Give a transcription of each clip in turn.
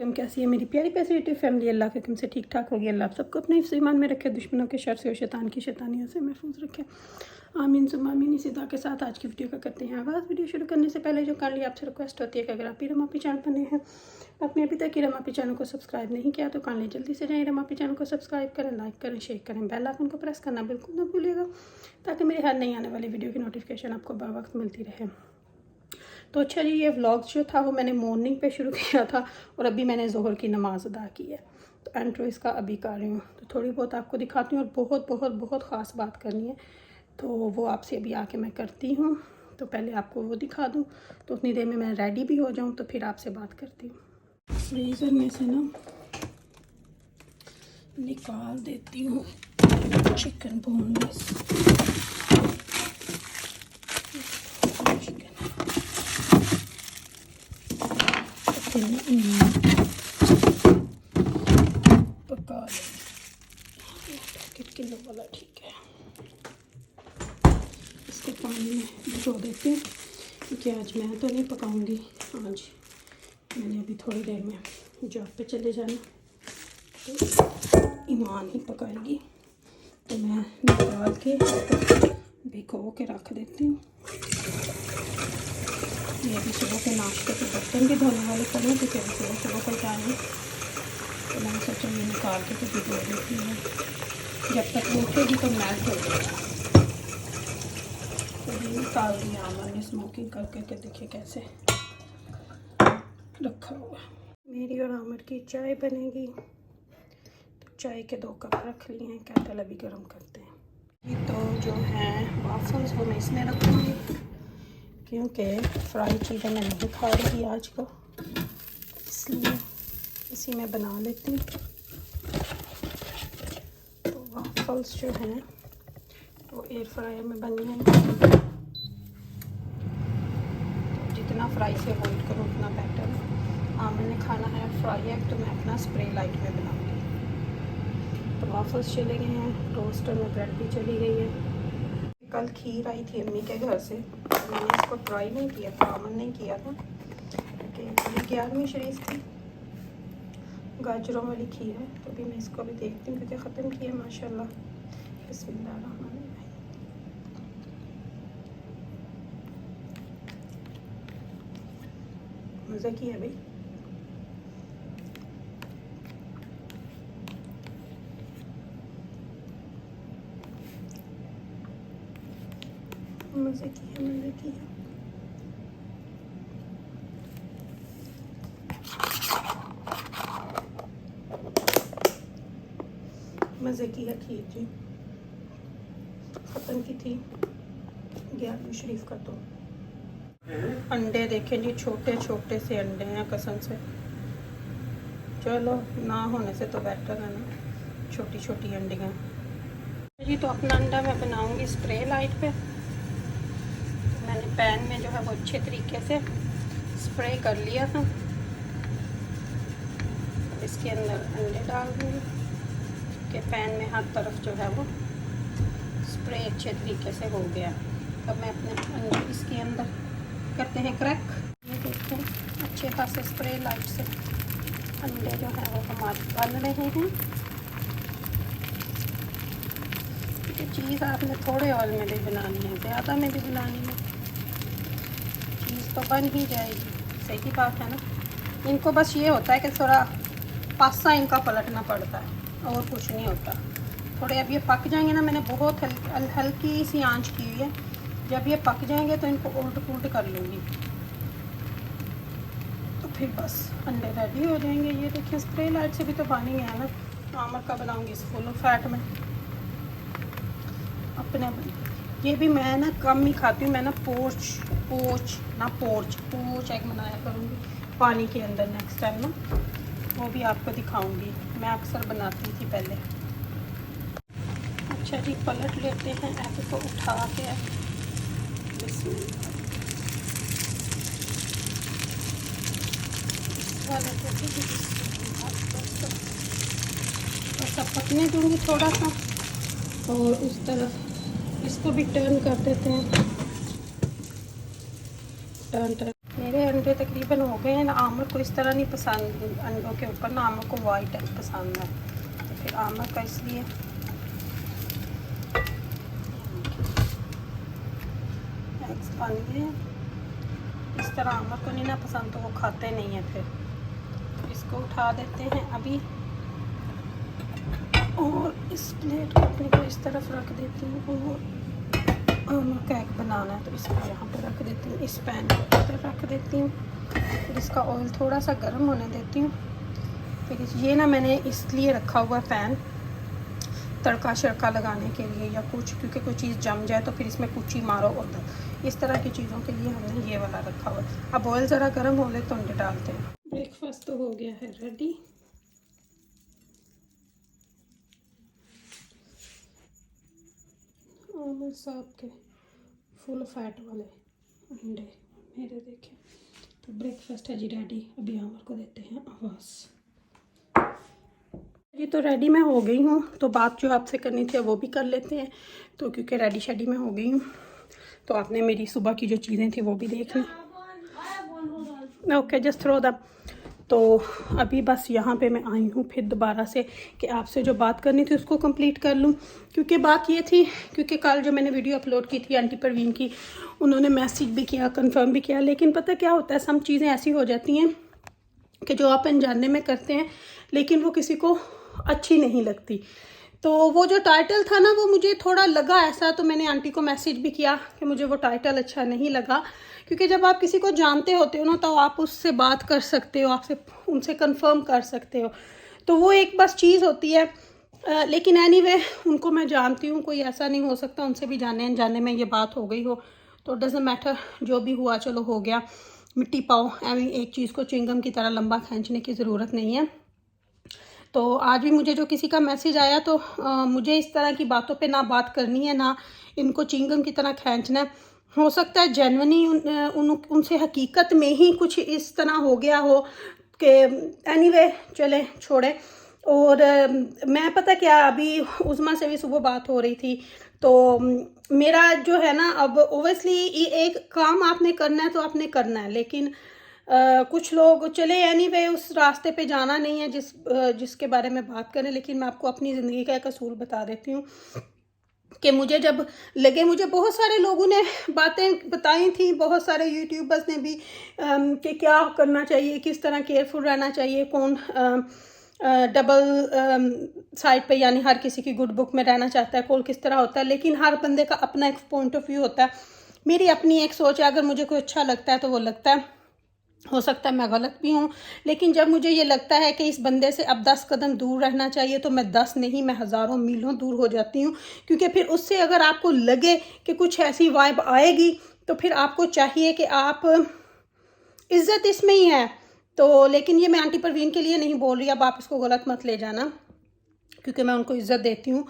वालेकुम। कैसी है मेरी प्यारी प्यारी यूट्यूब फैमिली? अल्लाह के हुक्म से ठीक ठाक होगी। अल्लाह आप सबको अपने हिफ्ज़ ईमान में रखे, दुश्मनों के शर से और शैतान की शैतानियों से महफूज रखे। आमीन सुम्मा आमीन। इसी दुआ के साथ आज की वीडियो का करते हैं आगाज़। वीडियो शुरू करने से पहले जो काइंडली आपसे रिक्वेस्ट होती है कि अगर आप ही रमापी चैनल पर नए हैं, आपने अभी तक ही रमापी चैनल को सब्सक्राइब नहीं किया तो काइंडली जल्दी से जाएँ रमापी चैनल को सब्सक्राइब करें, लाइक करें, शेयर करें, बेल आइकन को प्रेस करना बिल्कुल ना भूलिएगा ताकि मेरी हर नई आने वाली वीडियो की नोटिफिकेशन आपको बर वक्त मिलती रहे। तो अच्छा जी, ये व्लॉग जो था वो मैंने मॉर्निंग पे शुरू किया था और अभी मैंने ज़ोहर की नमाज़ अदा की है, तो एंट्रो इसका अभी कर रही हूँ। तो थोड़ी बहुत आपको दिखाती हूँ और बहुत बहुत बहुत ख़ास बात करनी है, तो वो आपसे अभी आके मैं करती हूँ। तो पहले आपको वो दिखा दूँ, तो उतनी देर में मैं रेडी भी हो जाऊँ, तो फिर आपसे बात करती हूँ। फ्रीज़र में से ना निकाल देती हूँ चिकन बोनलेस। पका पैकेट किलो वाला ठीक है। इसके पानी में भिगो देती हूँ क्योंकि आज मैं तो नहीं पकाऊंगी। आज मैंने अभी थोड़ी देर में जॉब पे चले जाना, तो ईमान ही पकाएगी, तो मैं निकाल के भिगो के रख देती हूँ। ये अभी सुबह के नाश्ते के बर्तन भी धोने वाले पड़े हैं क्योंकि अभी सुबह कल जाएंगे, तो मैंने सोचा ये निकाल के तो भिगो देती हूँ। जब तक वो उठेगी तो मेल्ट हो जाएगा। तो ये निकाल दिया मैंने स्मोकिंग करके के देखिए कैसे रखा हुआ। मेरी और आमिर की चाय बनेगी, तो चाय के 2 कप रख लिए हैं, केटल अभी गर्म करते हैं। तो जो है वाफल्स वो मैं इसमें रखूँगी क्योंकि फ्राई चीज़ें मैं नहीं खा रही आज को, इसलिए इसी में बना लेती हूँ। तो वाफल्स जो हैं वो एयर फ्रायर में बन जाएंगे, तो जितना फ्राई से अवॉइड करो उतना बेटर है। मैंने खाना है फ्राई है, तो मैं अपना स्प्रे लाइट में बनाऊँगी। तो वाफल्स चले गए हैं, टोस्टर में ब्रेड भी चली गई है। कल खीर आई थी अम्मी के घर से, मैंने इसको ट्राई नहीं किया था, अमन नहीं किया था क्योंकि 11वीं शरीफ की गाजरों वाली खीर है, तो अभी मैं इसको भी देखती हूँ क्योंकि ख़त्म किया माशाल्लाह। बिस्मिल्लाहिर्रहमानिर्रहीम। मज़े की है भाई। मज़े की है, मज़े की है। मज़े की है खीर जी। ख़त्म की थी 11वीं शरीफ का। तो अंडे देखें जी, छोटे छोटे से अंडे हैं कसम से। चलो ना होने से तो बेटर है ना, छोटी छोटी अंडियाँ जी। तो अपना अंडा मैं बनाऊंगी स्प्रे लाइट पे। मैंने पैन में जो है वो अच्छे तरीके से स्प्रे कर लिया था। इसके अंदर अंडे डाल दूँगी कि पैन में हर तरफ जो है वो स्प्रे अच्छे तरीके से हो गया। अब मैं अपने अंडे इसके अंदर करते हैं क्रैक। ये देखते हैं अच्छे खासे स्प्रे लाइट से अंडे जो है वो हमारे बन रहे हैं। ये चीज़ आपने थोड़े ऑयल में भी बनानी है, ज़्यादा में भी बनानी है, चीज़ तो बन ही जाएगी। सही बात है ना। इनको बस ये होता है कि थोड़ा पासा इनका पलटना पड़ता है और कुछ नहीं होता। थोड़े अब ये पक जाएंगे ना, मैंने बहुत हल्की सी आंच की हुई है। जब ये पक जाएंगे तो इनको उल्ट पुल्ट कर लूँगी, तो फिर बस अंडे रेडी हो जाएंगे। ये देखिए स्प्रे लाइट से भी तो पानी में है ना। आमर का बनाऊँगी इस फुल फैट में अपने। ये भी मैं ना कम ही खाती हूँ, मैं ना पोच एग बनाया करूँगी पानी के अंदर नेक्स्ट टाइम ना, वो भी आपको दिखाऊंगी। मैं अक्सर बनाती थी पहले। अच्छा जी, पलट लेते हैं एग को उठा के। बस अब पकने दूँगी थोड़ा सा, और उस तरफ इसको भी टर्न कर देते हैं। टर्न मेरे अंडे तकरीबन हो गए हैं ना। आमिर को इस तरह नहीं पसंद अंडों के ऊपर ना, आमिर को वाइट एग पसंद है, तो फिर आमिर का इसलिए एग्स बन गए। इस तरह आमिर को नहीं ना पसंद तो वो खाते नहीं है। फिर इसको उठा देते हैं अभी और इस प्लेट को अपने को इस तरफ रख देती हूँ। और आमिर का एग बनाना है तो इसको यहाँ पे रख देती हूँ, इस पैन को इधर रख देती हूँ। फिर इसका ऑयल थोड़ा सा गर्म होने देती हूँ। फिर ये ना मैंने इसलिए रखा हुआ पैन तड़का शड़का लगाने के लिए या कुछ, क्योंकि कोई चीज़ जम जाए तो फिर इसमें कुछ ही मारो और इस तरह की चीज़ों के लिए हमने ये वाला रखा हुआ है। अब ऑयल ज़रा गर्म हो ले तो अंडे डालते हैं। ब्रेकफास्ट तो हो गया है रेडी। आमिर साहब के फुल फैट वाले अंडे मेरे देखें। तो ब्रेकफास्ट है जी रेडी। अभी आमिर को देते हैं आवाज़। जी तो रेडी मैं हो गई हूँ, तो बात जो आपसे करनी थी वो भी कर लेते हैं। तो क्योंकि रेडी शेडी मैं हो गई हूँ तो आपने मेरी सुबह की जो चीज़ें थी वो भी देख ली। Okay just throw the. तो अभी बस यहाँ पे मैं आई हूँ फिर दोबारा से कि आपसे जो बात करनी थी उसको कंप्लीट कर लूँ। क्योंकि बात ये थी, क्योंकि कल जो मैंने वीडियो अपलोड की थी आंटी परवीन की, उन्होंने मैसेज भी किया, कंफर्म भी किया, लेकिन पता क्या होता है, सब चीज़ें ऐसी हो जाती हैं कि जो आप अनजाने में करते हैं लेकिन वो किसी को अच्छी नहीं लगती। तो वो जो टाइटल था ना वो मुझे थोड़ा लगा ऐसा, तो मैंने आंटी को मैसेज भी किया कि मुझे वो टाइटल अच्छा नहीं लगा। क्योंकि जब आप किसी को जानते होते हो ना तो आप उससे बात कर सकते हो, आपसे उनसे कंफर्म कर सकते हो, तो वो एक बस चीज़ होती है। लेकिन एनीवे उनको मैं जानती हूँ, कोई ऐसा नहीं हो सकता उनसे भी जाने अनजाने में ये बात हो गई हो, तो डज़न्ट मैटर, जो भी हुआ चलो हो गया, मिट्टी पाओ। एक चीज़ को च्युइंगम की तरह लंबा खींचने की ज़रूरत नहीं है। तो आज भी मुझे जो किसी का मैसेज आया तो मुझे इस तरह की बातों पे ना बात करनी है, ना इनको च्युइंगम की तरह खींचना है। हो सकता है जेन्युइनली उनसे हकीकत में ही कुछ इस तरह हो गया हो कि एनीवे चले छोड़े। और मैं पता क्या, अभी उज़मा से भी सुबह बात हो रही थी, तो मेरा जो है ना, अब ओबियसली एक काम आपने करना है तो आपने करना है, लेकिन कुछ लोग चले एनीवे उस रास्ते पे जाना नहीं है जिसके बारे में बात करें। लेकिन मैं आपको अपनी ज़िंदगी का एक असूल बता देती हूँ कि मुझे जब लगे, मुझे बहुत सारे लोगों ने बातें बताई थी, बहुत सारे यूट्यूबर्स ने भी कि क्या करना चाहिए, किस तरह केयरफुल रहना चाहिए, कौन डबल साइड पे, यानी हर किसी की गुड बुक में रहना चाहता है, कौन किस तरह होता है, लेकिन हर बंदे का अपना एक पॉइंट ऑफ व्यू होता है। मेरी अपनी एक सोच है, अगर मुझे कोई अच्छा लगता है तो वो लगता है, हो सकता है मैं गलत भी हूँ, लेकिन जब मुझे ये लगता है कि इस बंदे से अब 10 कदम दूर रहना चाहिए तो मैं 10 नहीं, मैं हज़ारों मीलों दूर हो जाती हूँ। क्योंकि फिर उससे अगर आपको लगे कि कुछ ऐसी वाइब आएगी तो फिर आपको चाहिए कि आप, इज़्ज़त इसमें ही है। तो लेकिन ये मैं आंटी परवीन के लिए नहीं बोल रही, अब आप इसको गलत मत ले जाना, क्योंकि मैं उनको इज़्ज़त देती हूँ।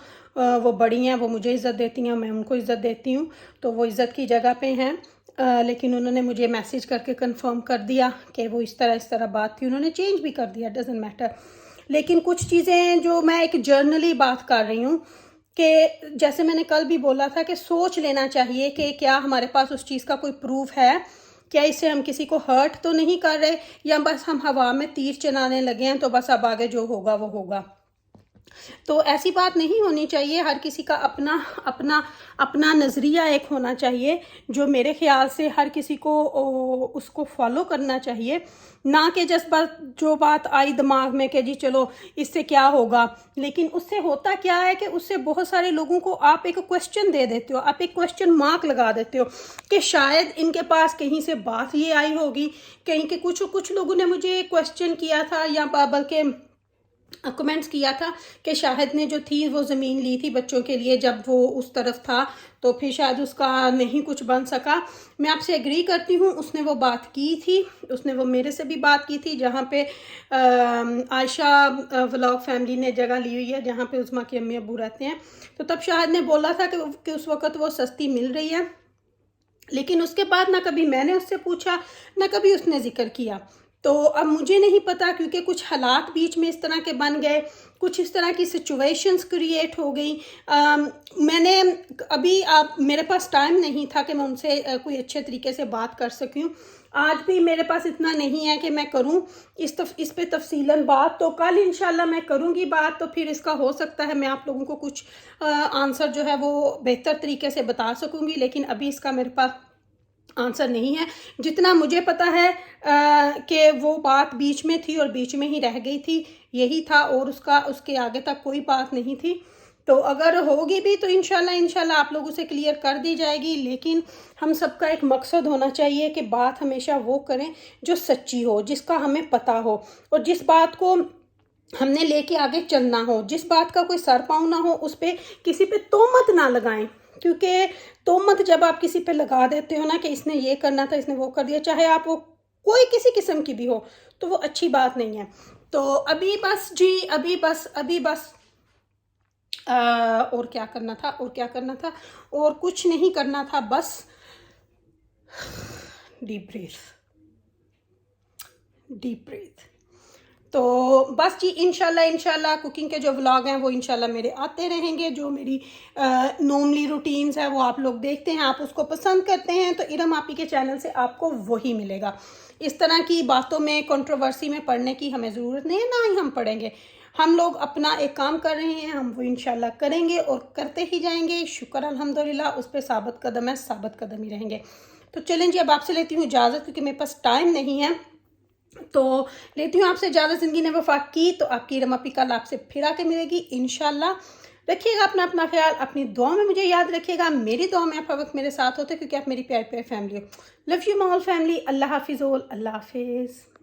वो बड़ी हैं, वो मुझे इज़्ज़त देती हैं, मैं उनको इज़्ज़त देती हूँ, तो वो इज़्ज़त की जगह पे हैं। लेकिन उन्होंने मुझे मैसेज करके कंफर्म कर दिया कि वो इस तरह बात थी, उन्होंने चेंज भी कर दिया, डज़न्ट मैटर। लेकिन कुछ चीज़ें जो मैं एक जर्नली बात कर रही हूँ कि जैसे मैंने कल भी बोला था कि सोच लेना चाहिए कि क्या हमारे पास उस चीज़ का कोई प्रूफ है, क्या इससे हम किसी को हर्ट तो नहीं कर रहे, या बस हम हवा में तीर चलाने लगे हैं तो बस अब आगे जो होगा वो होगा। तो ऐसी बात नहीं होनी चाहिए। हर किसी का अपना अपना अपना नज़रिया एक होना चाहिए, जो मेरे ख्याल से हर किसी को उसको फॉलो करना चाहिए, ना कि जस्ट बस जो बात आई दिमाग में कि जी चलो इससे क्या होगा। लेकिन उससे होता क्या है कि उससे बहुत सारे लोगों को आप एक क्वेश्चन दे देते हो, आप एक क्वेश्चन मार्क लगा देते हो कि शायद इनके पास कहीं से बात ये आई होगी, कहीं के कुछ लोगों ने मुझे क्वेश्चन किया था या बल्कि कमेंट्स किया था कि शाहिद ने जो थी वो ज़मीन ली थी बच्चों के लिए जब वो उस तरफ था, तो फिर शायद उसका नहीं कुछ बन सका। मैं आपसे एग्री करती हूँ, उसने वो बात की थी, उसने वो मेरे से भी बात की थी, जहाँ पे आयशा व्लॉग फैमिली ने जगह ली हुई है जहाँ पे उज़मा के अम्मी अब्बू रहते हैं। तो तब शाहिद ने बोला था कि उस वक़्त वो सस्ती मिल रही है, लेकिन उसके बाद ना कभी मैंने उससे पूछा ना कभी उसने जिक्र किया। तो अब मुझे नहीं पता, क्योंकि कुछ हालात बीच में इस तरह के बन गए, कुछ इस तरह की सिचुएशंस क्रिएट हो गई। मैंने अभी मेरे पास टाइम नहीं था कि मैं उनसे कोई अच्छे तरीके से बात कर सकूं। आज भी मेरे पास इतना नहीं है कि मैं करूं इस पे तफसीलन बात। तो कल इंशाल्लाह मैं करूंगी बात, तो फिर इसका हो सकता है मैं आप लोगों को कुछ आंसर जो है वो बेहतर तरीके से बता सकूंगी, लेकिन अभी इसका मेरे पास आंसर नहीं है। जितना मुझे पता है कि वो बात बीच में थी और बीच में ही रह गई थी, यही था, और उसके आगे तक कोई बात नहीं थी। तो अगर होगी भी तो इंशाल्लाह आप लोगों से क्लियर कर दी जाएगी। लेकिन हम सबका एक मकसद होना चाहिए कि बात हमेशा वो करें जो सच्ची हो, जिसका हमें पता हो, और जिस बात को हमने लेके आगे चलना हो, जिस बात का कोई सर पाँव ना हो, उस पर किसी पे तोहमत ना लगाएं। क्योंकि तोहमत जब आप किसी पे लगा देते हो ना कि इसने ये करना था, इसने वो कर दिया, चाहे आप वो कोई किसी किस्म की भी हो, तो वो अच्छी बात नहीं है। तो अभी बस जी, अभी बस और क्या करना था, और कुछ नहीं करना था, बस डीप ब्रीथ। तो बस जी, इंशाल्लाह कुकिंग के जो व्लॉग हैं वो इंशाल्लाह मेरे आते रहेंगे। जो मेरी नॉर्मली रूटीन्स है वो आप लोग देखते हैं, आप उसको पसंद करते हैं, तो इरम आपी के चैनल से आपको वही मिलेगा। इस तरह की बातों में, कंट्रोवर्सी में पढ़ने की हमें ज़रूरत नहीं है, ना ही हम पढ़ेंगे। हम लोग अपना एक काम कर रहे हैं, हम वो इंशाल्लाह करेंगे और करते ही जाएंगे। शुक्र अल्हम्दुलिल्लाह, उस पर साबित कदम है, साबित कदम ही रहेंगे। तो चलें जी, अब आपसे लेती हूँ इजाज़त, क्योंकि मेरे पास टाइम नहीं है। तो लेती हूँ आपसे इजाज़त। ज़िंदगी ने वफा की तो आपकी इरम आपी कल आपसे फिर आके मिलेगी इंशाल्लाह। रखिएगा अपना ख्याल, अपनी दुआ में मुझे याद रखिएगा। मेरी दुआ में आप हर वक्त मेरे साथ होते, क्योंकि आप मेरी प्यारी प्यारी फैमिली हो। Love you my whole family. अल्लाह हाफिज़। अल्लाह हाफिज़।